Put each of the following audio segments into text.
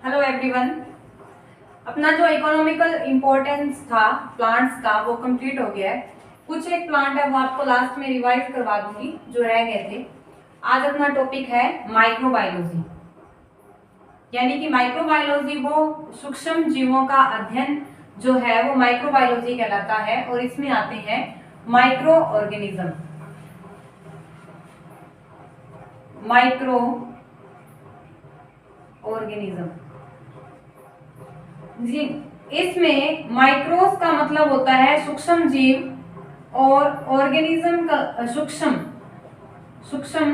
Hello everyone. अपना जो economical importance था प्लांट्स का वो कंप्लीट हो गया है। कुछ एक प्लांट है वो आपको लास्ट में रिवाइज करवा दूंगी जो रह गए थे। आज अपना टॉपिक है माइक्रोबायोलॉजी, यानी कि माइक्रोबायोलॉजी वो सूक्ष्म जीवों का अध्ययन जो है वो माइक्रोबायोलॉजी कहलाता है। और इसमें आते हैं माइक्रो ऑर्गेनिज्म। माइक्रो ऑर्गेनिज्म जी, इसमें माइक्रोस का मतलब होता है सूक्ष्म जीव और ऑर्गेनिज्म का सूक्ष्म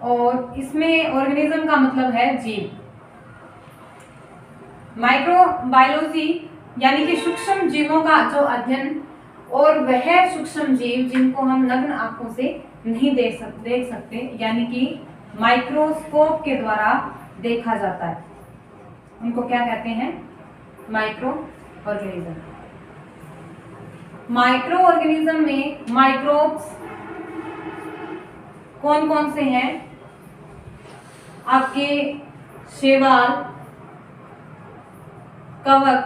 और इसमें ऑर्गेनिज्म का मतलब है जीव। माइक्रोबायोलॉजी यानी कि सूक्ष्म जीवों का जो अध्ययन, और वह सूक्ष्म जीव जिनको हम नग्न आंखों से नहीं देख सकते यानी कि माइक्रोस्कोप के द्वारा देखा जाता है, उनको क्या कहते हैं? Micro organism. माइक्रो ऑर्गेनिज्म में माइक्रोब्स कौन कौन से हैं? आपके शैवाल, कवक,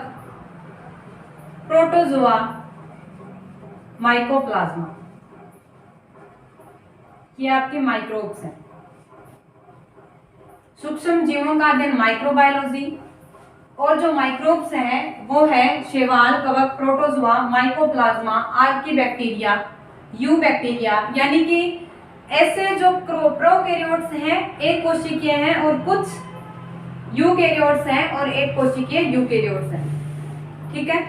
प्रोटोजोआ, माइकोप्लाज्मा, ये आपके माइक्रोब्स हैं। सूक्ष्म जीवों का अध्ययन माइक्रोबायोलॉजी, और जो माइक्रोब्स हैं वो है शैवाल, कवक, प्रोटोजोआ, माइकोप्लाज्मा, आर्कीबैक्टीरिया, यूबैक्टीरिया, यानी कि ऐसे जो प्रोकैरियोट्स हैं एक कोशिकीय हैं और कुछ यूकैरियोट्स हैं और एक कोशिकीय यूकैरियोट्स हैं। ठीक है।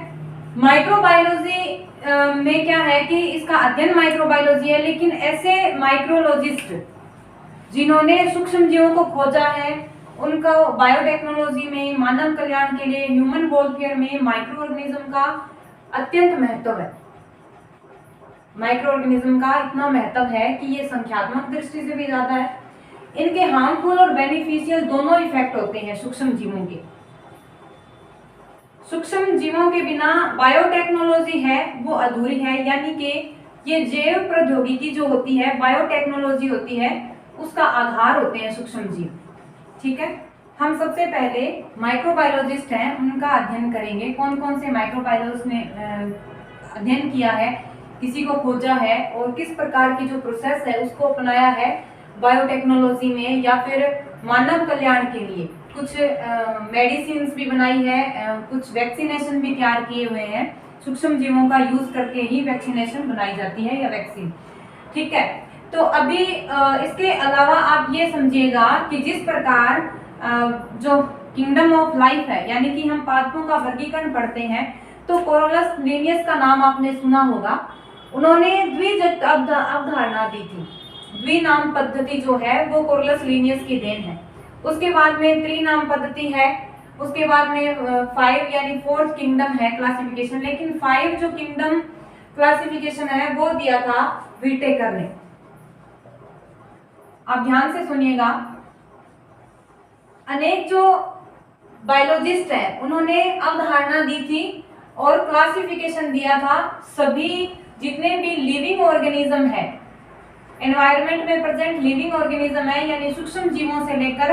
माइक्रोबायोलॉजी में क्या है कि इसका अध्ययन माइक्रोबायोलॉजी है, लेकिन ऐसे माइक्रोलॉजिस्ट जिन्होंने सूक्ष्म जीवों को खोजा है उनको बायोटेक्नोलॉजी में, मानव कल्याण के लिए, ह्यूमन वेलफेयर में माइक्रो ऑर्गेनिज्म का अत्यंत महत्व है। माइक्रो ऑर्गेनिज्म का इतना महत्व है कि ये संख्यात्मक दृष्टि से भी ज्यादा है। इनके हार्मफुल और बेनिफिशियल दोनों इफेक्ट होते हैं सूक्ष्म जीवों के। सूक्ष्म जीवों के बिना बायोटेक्नोलॉजी है वो अधूरी है, यानी कि ये जैव प्रौद्योगिकी जो होती है, बायोटेक्नोलॉजी होती है, उसका आधार होते हैं सूक्ष्म जीव। ठीक है। हम सबसे पहले माइक्रोबायोलॉजिस्ट हैं उनका अध्ययन करेंगे, कौन कौन से माइक्रोबायोलॉजिस्ट ने अध्ययन किया है, किसी को खोजा है और किस प्रकार की जो प्रोसेस है उसको अपनाया है बायोटेक्नोलॉजी में या फिर मानव कल्याण के लिए। कुछ मेडिसिन भी बनाई है, कुछ वैक्सीनेशन भी तैयार किए हुए हैं। सूक्ष्म जीवों का यूज करके ही वैक्सीनेशन बनाई जाती है या वैक्सीन। ठीक है। तो अभी इसके अलावा आप ये समझिएगा कि जिस प्रकार जो किंगडम ऑफ लाइफ है, यानी कि हम पादपों का वर्गीकरण पढ़ते हैं, तो कोरोलस लिनियस का नाम आपने सुना होगा। उन्होंने द्विजात अवधारणा दी थी। द्विनाम पद्धति जो है वो कोरोलस लिनियस की देन है। उसके बाद में त्रिनाम पद्धति है, उसके बाद में 5 यानी 4th किंगडम है क्लासिफिकेशन, लेकिन 5 जो किंगडम क्लासिफिकेशन है वो दिया था व्हिटेकर ने। आप ध्यान से सुनिएगा। अनेक जो बायोलॉजिस्ट हैं उन्होंने अवधारणा दी थी और क्लासिफिकेशन दिया था सभी जितने भी लिविंग ऑर्गेनिज्म है, एनवायरनमेंट में प्रेजेंट लिविंग ऑर्गेनिज्म है, यानी सूक्ष्म जीवों से लेकर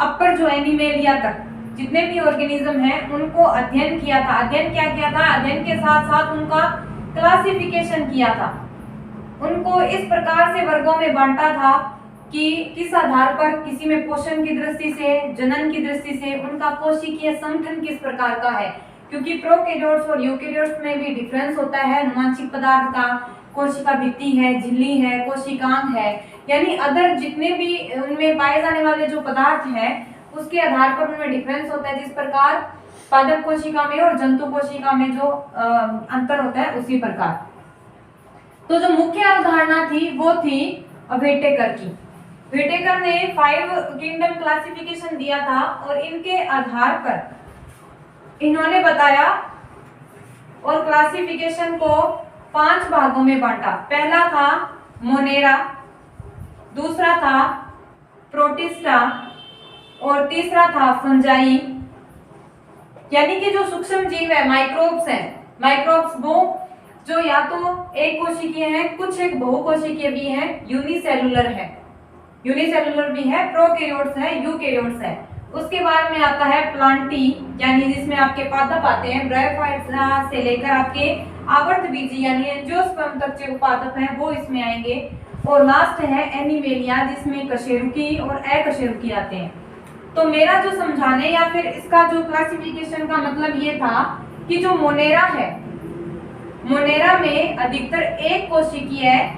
अपर जो एनिमेलिया तक जितने भी ऑर्गेनिज्म हैं उनको अध्ययन किया था। अध्ययन क्या किया था? अध्ययन के साथ साथ उनका क्लासिफिकेशन किया था। उनको इस प्रकार से वर्गों में बांटा था कि किस आधार पर किसी में पोषण की दृष्टि से, जनन की दृष्टि से उनका कोशिकीय संगठन किस प्रकार का है, क्योंकि प्रोकैरियोट्स और यूकैरियोट्स में भी डिफरेंस होता है अनुवांशिक पदार्थ का। कोशिका भित्ति है, झिल्ली है, कोशिकांग है, यानी अदर जितने भी उनमें पाए जाने वाले जो पदार्थ हैं उसके आधार पर उनमें डिफरेंस होता है। जिस प्रकार पादप कोशिका में और जंतु कोशिका में जो अंतर होता है उसी प्रकार। तो जो मुख्य अवधारणा थी वो थी व्हिटेकर की। व्हिटेकर ने 5 किंगडम क्लासिफिकेशन दिया था और इनके आधार पर इन्होंने बताया और क्लासिफिकेशन को 5 भागों में बांटा। पहला था मोनेरा, दूसरा था प्रोटिस्टा और तीसरा था फंजाई, यानी कि जो सूक्ष्म जीव है माइक्रोब्स हैं। माइक्रोब्स वो जो या तो एक कोशिकीय हैं, कुछ एक बहुकोशिकीय भी हैं, यूनिसेलुलर है, यूनिसेलुलर भी है, प्रोकैरियोट्स है, यूकैरियोट्स है। उसके बाद में आता है प्लांटी, यानी जिसमें आपके पादप आते हैं, ब्रायोफाइटा से लेकर आपके आवर्तबीजी यानी एंजियोस्पर्म तक जो पादप हैं वो इसमें आएंगे। और लास्ट है एनिमेलिया, जिसमें कशेरुकी और अकशेरुकी आते हैं। तो मेरा जो समझाने या फिर इसका जो क्लासिफिकेशन का मतलब ये था कि जो मोनेरा है, मोनेरा में अधिकतर एक कोशिकीय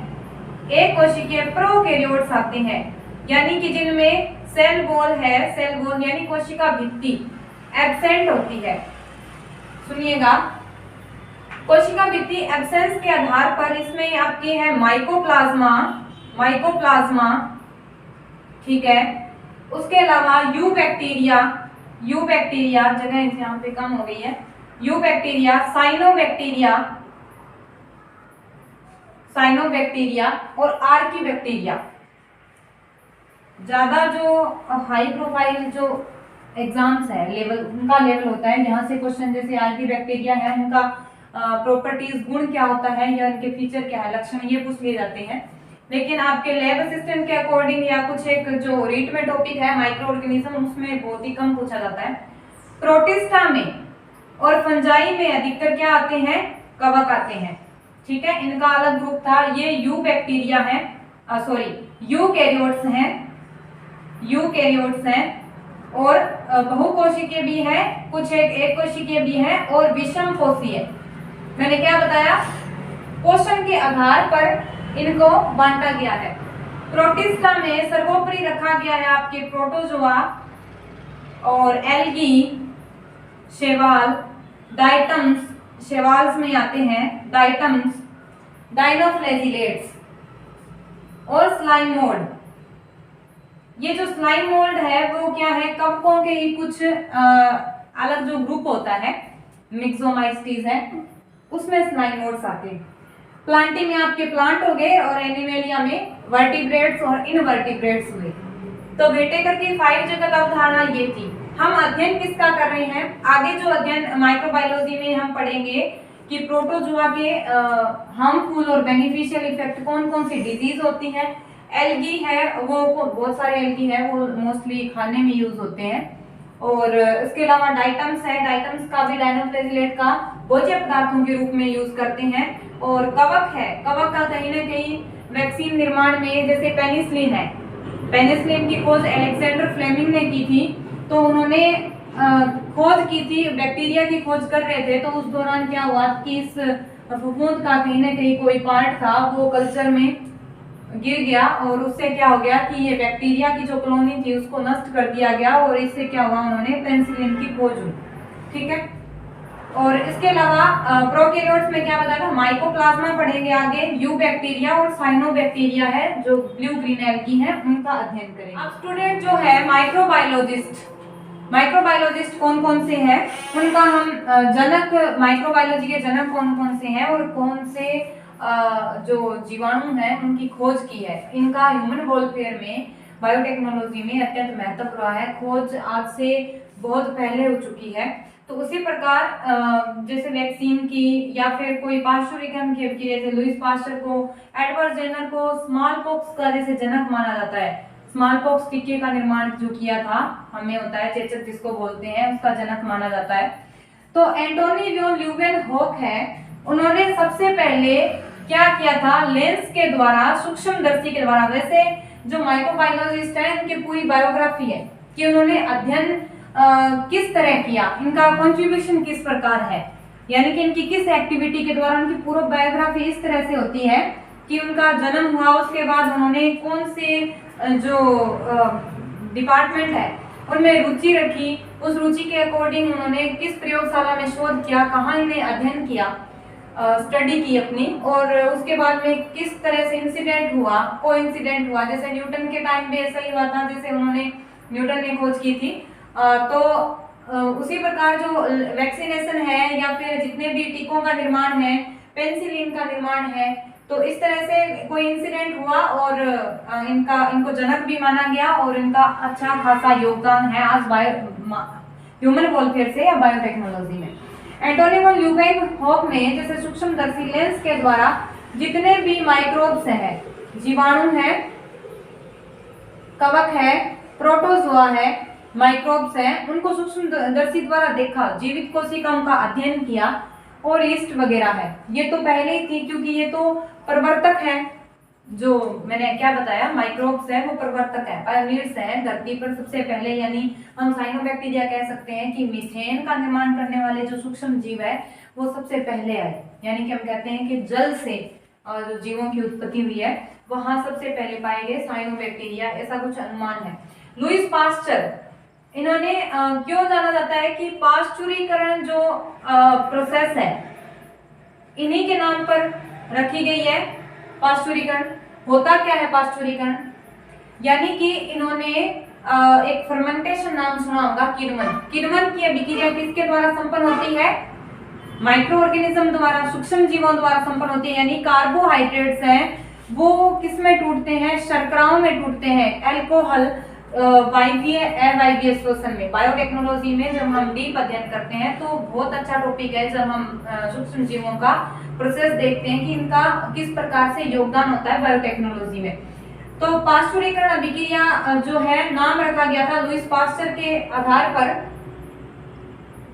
प्रोकैरियोट्स आते हैं, यानी कि जिनमें सेल वॉल है, सेल वॉल यानी कोशिका भित्ति एब्सेंट होती है। सुनिएगा, कोशिका भित्ति एब्सेंस के आधार पर इसमें आपके है माइकोप्लाज्मा, ठीक है। उसके अलावा यू बैक्टीरिया जगह यहाँ पे कम हो गई है, यू बैक्टीरिया, साइनोबैक्टीरिया और आर्की बैक्टीरिया। ज्यादा जो हाई प्रोफाइल जो एग्जाम्स है लेवल, उनका लेवल होता है जहाँ से क्वेश्चन, जैसे आर्की बैक्टीरिया है, उनका प्रॉपर्टीज गुण क्या होता है या उनके फीचर क्या है, लक्षण, ये पूछ लिए जाते हैं। लेकिन आपके लैब असिस्टेंट के अकॉर्डिंग या कुछ एक जो रीट में टॉपिक है माइक्रो ऑर्गेनिज्म, उसमें बहुत ही कम पूछा जाता है। प्रोटिस्टा में और फंजाई में अधिकतर क्या आते हैं, कवक आते हैं, ठीक है। इनका अलग ग्रुप था, ये यू बैक्टीरिया है, यूकैरियोट्स हैं और बहुकोशिकीय भी है, कुछ एक कोशिकीय भी है और विषम कोषीय। मैंने क्या बताया, पोषण के आधार पर इनको बांटा गया है। प्रोटिस्टा में सर्वोपरि रखा गया है आपके प्रोटोजोआ और एल्गी, शैवाल, डाइटम्स, शैवाल्स में आते हैं डाइटम्स, डाइनोफ्लैजिलेट्स और स्लाइम मोल्ड। ये जो स्लाइम मोल्ड है वो क्या है, कवकों के ही कुछ अलग जो ग्रुप होता है, मिक्सोमाइस्टीज है, उसमें स्लाइम मोल्ड्स आते हैं। प्लांटी में आपके प्लांट हो गए और एनिमेलिया में वर्टिब्रेट्स और इनवर्टिब्रेट्स हुए। तो बेटेकर की 5 जगत अवधारणा ये थी। हम अध्ययन किसका कर रहे हैं, आगे जो अध्ययन माइक्रोबायोलॉजी में हम पढ़ेंगे कि प्रोटोजोआ के हार्मफुल और बेनिफिशियल इफेक्ट, कौन कौन सी डिजीज होती है। एल्गी है, वो बहुत सारे एल्गी है, वो मोस्टली खाने में यूज होते हैं। और इसके अलावा डाइटम्स है, डाइटम्स का भी डाइनोफ्लैजिलेट का भोज्य पदार्थों के रूप में यूज करते हैं। और कवक है, कवक का कहीं ना कहीं वैक्सीन निर्माण में, जैसे पेनिसिलिन है, पेनिसिलिन की खोज अलेक्जेंडर फ्लेमिंग ने की थी। तो उन्होंने खोज की थी, बैक्टीरिया की खोज कर रहे थे, तो उस दौरान क्या हुआ कि इस फफूंद का कहीं ना कहीं कोई पार्ट था वो कल्चर में गिर गया और उससे क्या हो गया कि ये बैक्टीरिया की जो कॉलोनी थी उसको नष्ट कर दिया गया और इससे क्या हुआ, उन्होंने पेनिसिलिन की खोज हुई, ठीक है। और इसके अलावा प्रोकैरियोट्स में क्या बताया था, माइकोप्लाज्मा पढ़ेंगे आगे, यू बैक्टीरिया और साइनोबैक्टीरिया है जो ब्लू ग्रीन एल्गी है, उनका अध्ययन करेंगे। अब स्टूडेंट जो है माइक्रोबायोलॉजिस्ट कौन कौन से हैं, उनका हम जनक, माइक्रोबायोलॉजी के जनक कौन कौन से हैं और कौन से जो जीवाणु हैं उनकी खोज की है। इनका ह्यूमन वेलफेयर में, बायोटेक्नोलॉजी में अत्यंत महत्व रहा है। खोज आज से बहुत पहले हो चुकी है। तो उसी प्रकार जैसे वैक्सीन की या फिर कोई पाश्चुरिज्म की, जैसे लुईस पाश्चर को, एडवर्ड जेनर को स्मॉल पॉक्स का जैसे जनक माना जाता है। स्मॉल पॉक्स टीके का निर्माण जो किया था, हमें होता है चेचक जिसको बोलते हैं, उसका जनक माना जाता है। तो एंटोनी वॉन ल्यूवेनहॉक है, उन्होंने सबसे पहले क्या किया था, लेंस के द्वारा, सूक्ष्मदर्शी के द्वारा। वैसे जो माइक्रोबायोलॉजिस्ट है उनकी पूरी बायोग्राफी है कि उन्होंने अध्ययन किस तरह किया, इनका कंट्रीब्यूशन किस प्रकार है, यानी कि इनकी किस एक्टिविटी के द्वारा, उनकी पूरी बायोग्राफी इस तरह से होती है कि उनका जन्म हुआ, उसके बाद उन्होंने कौन से जो डिपार्टमेंट है उनमें रुचि रखी, उस रुचि के अकॉर्डिंग उन्होंने किस प्रयोगशाला में शोध किया, कहाँ इन्हें अध्ययन किया, स्टडी की अपनी, और उसके बाद में किस तरह से इंसिडेंट हुआ, कोइंसिडेंट हुआ। जैसे न्यूटन के टाइम पे ऐसा ही हुआ था, जैसे उन्होंने, न्यूटन ने खोज की थी। तो उसी प्रकार जो वैक्सीनेशन है या फिर जितने भी टीकों का निर्माण है, पेनिसिलिन का निर्माण है, तो इस तरह से कोई इंसिडेंट हुआ और इनको जनक भी माना गया और इनका अच्छा खासा योगदान है आज ह्यूमन वेलफेयर से या बायोटेक्नोलॉजी में। एंटोनी वॉन ल्यूवेनहॉक ने जैसे सूक्ष्मदर्शी लेंस के द्वारा जितने भी माइक्रोब्स हैं, जीवाणु है, कवक है, प्रोटोजोआ है, माइक्रोब्स हैं उनको सूक्ष्मदर्शी द्वारा देखा, जीवित कोशिकाओं का अध्ययन किया और ईस्ट वगैरह है। ये तो पहले ही थी क्योंकि ये तो प्रवर्तक है, जो मैंने क्या बताया माइक्रोब्स है वो प्रवर्तक है, पायोनियर्स है धरती पर सबसे पहले, यानी हम साइनोबैक्टीरिया कह सकते हैं कि मीथेन का निर्माण करने वाले जो सूक्ष्म जीव है वो सबसे पहले आए, यानी कि हम कहते हैं कि जल से जो जीवों की उत्पत्ति हुई है वहां सबसे पहले पाए गए साइनोबैक्टीरिया, ऐसा कुछ अनुमान है। लुईस पास्चर, इन्होंने क्यों जाना जाता है कि पाश्चुरीकरण जो प्रोसेस है इन्हीं के नाम पर रखी गई है। पाश्चुरीकरण होता क्या है? पाश्चुरीकरण यानी कि इन्होंने एक फर्मेंटेशन नाम सुना होगा, किण्वन। किण्वन की अभिक्रिया किसके द्वारा संपन्न होती है? माइक्रो ऑर्गेनिज्म द्वारा, सूक्ष्म जीवों द्वारा संपन्न होती है, यानी कार्बोहाइड्रेट्स हैं वो किस में टूटते हैं? शर्कराओं में टूटते हैं, अल्कोहल वायवीय अवायवीय श्वसन में। बायोटेक्नोलॉजी में जब हम डीप अध्ययन करते हैं तो बहुत अच्छा टॉपिक है, जब हम सूक्ष्म जीवों का प्रोसेस देखते हैं कि इनका किस प्रकार से योगदान होता है बायोटेक्नोलॉजी में। तो पाश्चुरीकरण अभिक्रिया जो है नाम रखा गया था लुईस पास्चर के आधार पर।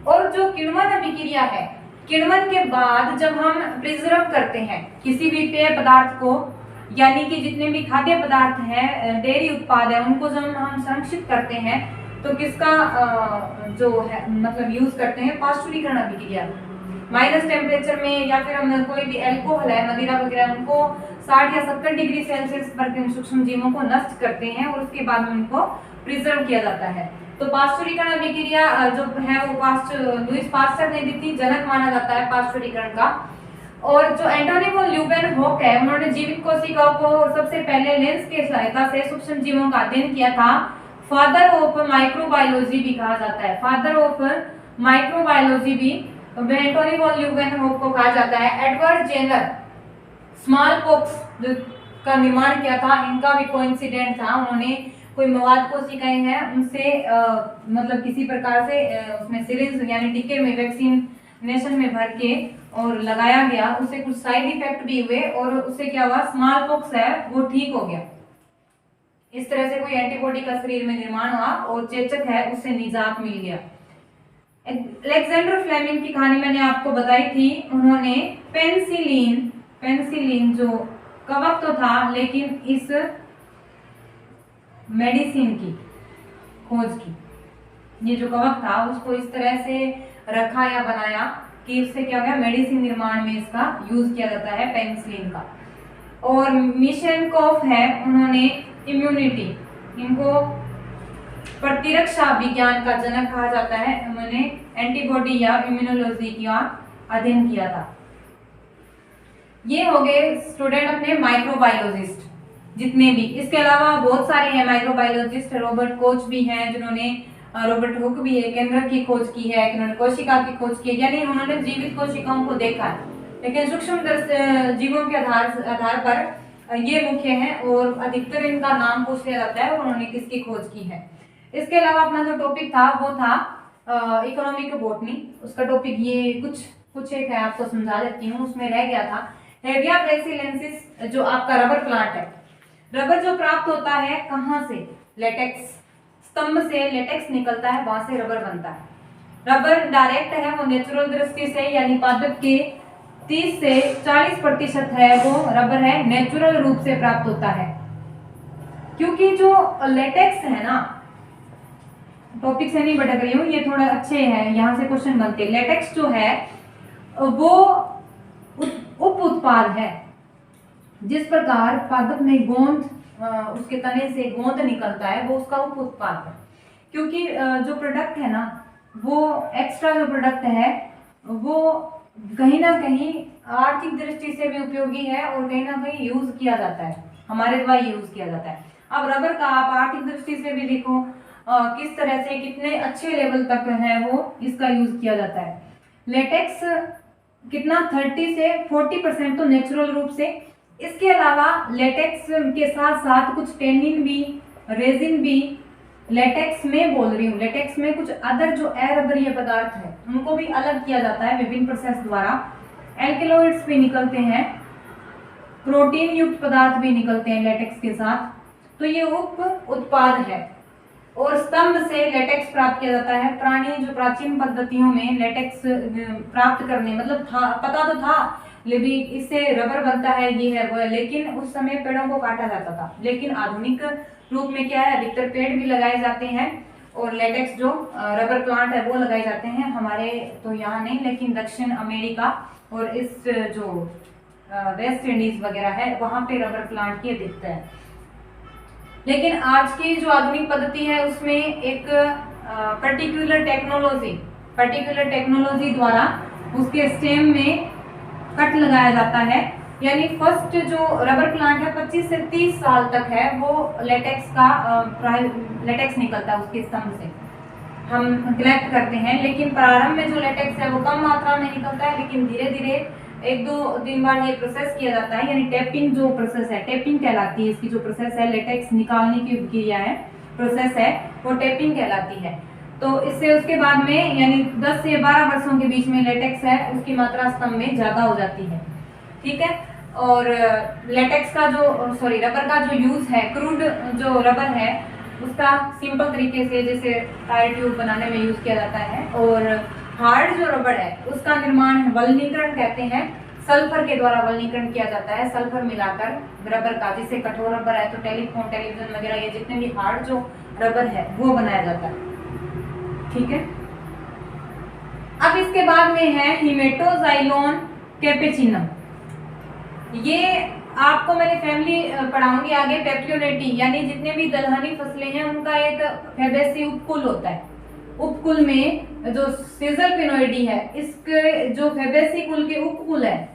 और जो किण्वन अभिक्रिया है, किण्वन के बाद जब हम प्रिजर्व करते हैं किसी भी पेय पदार्थ को, यानी कि जितने भी खाद्य पदार्थ हैं, डेयरी उत्पाद है, उनको जब हम संरक्षित करते हैं तो किसका जो है मतलब यूज करते हैं? पाश्चुरीकरण अभिक्रिया। माइनस टेम्परेचर में या फिर हम कोई भी अल्कोहल है, मदिरा वगैरह, उनको 60 या 70 डिग्री सेल्सियस पर सूक्ष्म जीवों को नष्ट करते हैं और उसके बाद उनको प्रिजर्व किया जाता है। तो पाश्चुरीकरण अभिक्रिया जो है वो लुईस पास्चर ने दी थी, जनक माना जाता है पाश्चुरीकरण का। और जो एंटोनी वॉन ल्यूवेनहोक है, उन्होंने जीवित कोशिकाओं को सबसे पहले लेंस की सहायता से सूक्ष्म जीवों का अध्ययन किया था। फादर ऑफ माइक्रोबायोलॉजी भी कहा जाता है, फादर ऑफ माइक्रोबायोलॉजी भी एंटोनी वॉन ल्यूवेनहोक को कहा जाता है। एडवर्ड जेनर स्मॉल पॉक्स का निर्माण किया था, इनका भी कोइंसिडेंट था, उन्होंने कोई मवाद कोशिकाएं हैं उनसे मतलब किसी प्रकार से उसमें सिरिंज यानी टीके में वैक्सीनेशन में भर के और लगाया गया, उससे कुछ साइड इफेक्ट भी हुए और उससे क्या हुआ? स्मॉल पॉक्स है वो ठीक हो गया। इस तरह से कोई एंटीबॉडी का शरीर में निर्माण हुआ और चेचक है उससे निजात मिल गया। अलेक्जेंडर फ्लेमिंग की कहानी मैंने आपको बताई थी, उन्होंने पेनिसिलिन जो कवक तो था लेकिन इस मेडिसिन की खोज की, ये जो कवक था उसको इस तरह से रखा या बनाया कि उससे क्या गया? मेडिसिन निर्माण में इसका यूज किया जाता है पेनिसिलिन का। और मिशेनकोफ है, उन्होंने इम्यूनिटी, इनको प्रतिरक्षा विज्ञान का जनक कहा जाता है, उन्होंने एंटीबॉडी या इम्यूनोलॉजी का अध्ययन किया था। ये हो गए स्टूडेंट अपने माइक्रोबायोलॉजिस्ट जितने भी। इसके अलावा बहुत सारे हैं माइक्रोबायोलॉजिस्ट, रॉबर्ट कोच भी हैं जिन्होंने, रॉबर्ट हुक भी है, केंद्रक की खोज की है, उन्होंने कोशिका की खोज की है, यानी उन्होंने जीवित कोशिकाओं को देखा है, लेकिन सूक्ष्म जीवों के आधार पर ये मुख्य हैं और अधिकतर इनका नाम पूछ लिया जाता है और उन्होंने किसकी खोज की है। इसके अलावा अपना जो टॉपिक था वो था इकोनॉमिक बॉटनी, उसका टॉपिक ये कुछ एक है, आपको समझा देती हूँ, उसमें रह गया था हेविया ब्रेसिलेंसिस, जो आपका रबर प्लांट है। रबर जो प्राप्त होता है कहाँ से? लेटेक्स, स्तंभ से लेटेक्स निकलता है, वहां से रबर बनता है। रबर डायरेक्ट है, वो नेचुरल दृष्टि से यानी पादप के 30 से 40% है वो रबर है, नेचुरल रूप से प्राप्त होता है। क्योंकि जो लेटेक्स है ना, टॉपिक से नहीं भटक रही हूँ, ये थोड़ा अच्छे हैं, यहाँ से क्वेश्चन बनते हैं। लेटेक्स जो है वो उप उत्पाद है, जिस प्रकार पादप में गोंद उसके तने से गोंद निकलता है वो उसका उप उत्पाद है। क्योंकि जो प्रोडक्ट है ना वो एक्स्ट्रा जो प्रोडक्ट है वो कहीं ना कहीं आर्थिक दृष्टि से भी उपयोगी है और कहीं ना कहीं यूज किया जाता है, हमारे द्वारा यूज किया जाता है। अब रबर का आप आर्थिक दृष्टि से भी देखो किस तरह से कितने अच्छे लेवल तक है वो इसका यूज किया जाता है। लेटेक्स कितना 30 से 40% तो नेचुरल रूप से। इसके अलावा लेटेक्स के साथ साथ कुछ टेनिन भी, रेजिन भी, लेटेक्स में बोल रही हूँ, लेटेक्स में कुछ अदर जो अरबरीय पदार्थ है उनको भी अलग किया जाता है विभिन्न प्रोसेस द्वारा। एल्केलॉइड्स भी निकलते हैं, प्रोटीन युक्त पदार्थ भी निकलते हैं लेटेक्स के साथ, तो ये उप उत्पाद है। और स्तंभ से लेटेक्स प्राप्त किया जाता है। पुरानी जो प्राचीन पद्धतियों में लेटेक्स प्राप्त करने मतलब था, पता तो था लेकिन इससे रबर बनता है, ये है वो है, लेकिन उस समय पेड़ों को काटा जाता था। लेकिन आधुनिक रूप में क्या है, अधिकतर पेड़ भी लगाए जाते हैं और लेटेक्स जो रबर प्लांट है वो लगाए जाते हैं। हमारे तो यहाँ नहीं, लेकिन दक्षिण अमेरिका और इस जो वेस्ट इंडीज वगैरह है वहां पे रबर प्लांट की अधिकता है। लेकिन आज की जो आधुनिक पद्धति है उसमें एक पर्टिकुलर टेक्नोलॉजी द्वारा उसके स्टेम में कट लगाया जाता है। यानी फर्स्ट जो रबर प्लांट है 25 से 30 साल तक है वो लेटेक्स निकलता है उसके स्तंभ से हम कलेक्ट करते हैं। लेकिन प्रारंभ में जो लेटेक्स है वो कम मात्रा में निकलता है, लेकिन धीरे धीरे 1-2 दिन बाद ये प्रोसेस किया जाता है। यानी टेपिंग जो प्रोसेस है, टेपिंग कहलाती है इसकी जो प्रोसेस है, लेटेक्स निकालने की क्रिया है, प्रोसेस है वो टेपिंग कहलाती है। तो इससे उसके बाद में यानी 10 से 12 वर्षों के बीच में लेटेक्स है उसकी मात्रा स्तंभ में ज्यादा हो जाती है। ठीक है। और लेटेक्स का जो रबर का जो यूज है, क्रूड जो रबर है उसका सिंपल तरीके से जैसे टायर ट्यूब बनाने में यूज किया जाता है। और हार्ड जो रबर है उसका निर्माण वल्कनीकरण कहते हैं, सल्फर के द्वारा वल्कनीकरण किया जाता है, सल्फर मिलाकर रबर का। जैसे कठोर रबर है तो टेलीफोन, टेलीविजन वगैरह ये जितने भी हार्ड जो रबर है वो बनाया जाता है। ठीक है। अब इसके बाद में है हिमेटोजाइलोन कैपेचिनम। ये आपको मैंने फैमिली पढ़ाऊंगी आगे। पेप्टियोनेटी यानी जितने भी दलहनी फसलें हैं उनका एक फैबेसी उपकुल होता है। उपकुल में जो सीजल पिनोइडी है, इसके जो फैबेसी कुल के उपकुल है,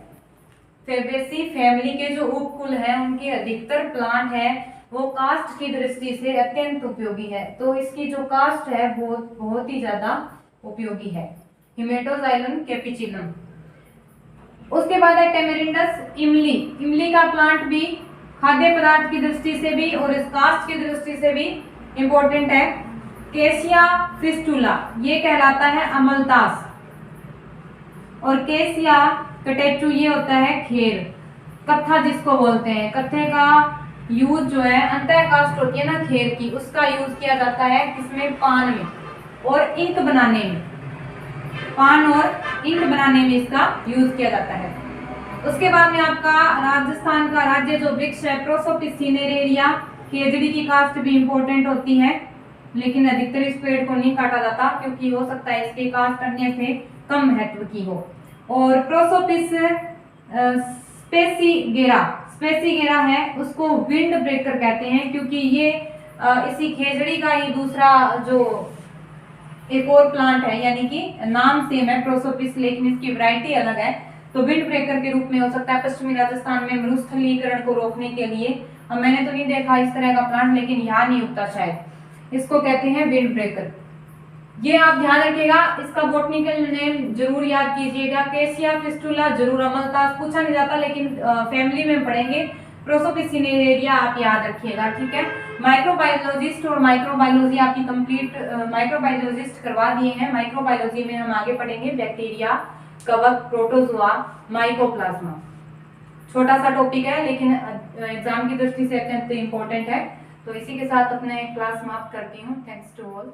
फैबेसी फैमिली के जो उपकुल है उनके अधिकतर प्लांट है वो कास्ट की दृष्टि से अत्यंत उपयोगी है। तो इसकी जो कास्ट है वो बहुत ही ज्यादा उपयोगी है, हिमेटोजाइलम कैपेचिनम। उसके बाद है टेमेरिंडस इमली। इमली का प्लांट भी खाद्य पदार्थ की दृष्टि से भी और इस कास्ट की दृष्टि से भी इंपॉर्टेंट है। केसिया फिस्टुला ये कहलाता है अमलतास, और केसिया कटेचु ये होता है खेर। कत्था जिसको बोलते हैं, कत्थे का यूज जो है अंतः कास्ट होती है ना खेर की, उसका यूज किया जाता है किसमें, पान में और इंक बनाने में। पान और इंक बनाने में इसका यूज किया जाता है। उसके बाद में आपका राजस्थान का राज्य जो वृक्ष है प्रोसोपिस सिनेरेरिया, खेजड़ी की कास्ट भी इंपॉर्टेंट होती है, लेकिन अधिकतर इस पेड़ को नहीं काटा जाता क्योंकि हो सकता है इसकी कास्ट अन्य से कम महत्व की हो। और प्रोसोपिस स्पेसीगेरा है उसको विंड ब्रेकर कहते हैं क्योंकि ये इसी खेजड़ी का ही दूसरा जो एक और प्लांट है, यानी कि नाम सेम है प्रोसोपिस लेकिन इसकी वैरायटी अलग है। तो विंड ब्रेकर के रूप में हो सकता है पश्चिमी राजस्थान में मरुस्थलीकरण को रोकने के लिए। अब मैंने तो नहीं देखा इस तरह का प्लांट, लेकिन यहाँ नहीं उगता शायद, इसको कहते हैं विंड ब्रेकर। ये आप ध्यान रखिएगा, इसका बॉटनिकल नेम जरूर याद कीजिएगा। केसिया फिस्टुला जरूर अमलतास पूछा नहीं जाता लेकिन फैमिली में पढ़ेंगे। प्रोसोपिस सिनेरेरिया आप याद रखिएगा। ठीक है। माइक्रोबायोलॉजिस्ट और माइक्रोबायोलॉजी आपकी कंप्लीट माइक्रोबायोलॉजिस्ट करवा दिए हैं। माइक्रोबायोलॉजी में हम आगे पढ़ेंगे बैक्टीरिया, कवक, प्रोटोजोआ, माइकोप्लाज्मा। छोटा सा टॉपिक है लेकिन एग्जाम की दृष्टि से अत्यंत इंपॉर्टेंट है। तो इसी के साथ अपने क्लास समाप्त करती हूँ। Thanks to all.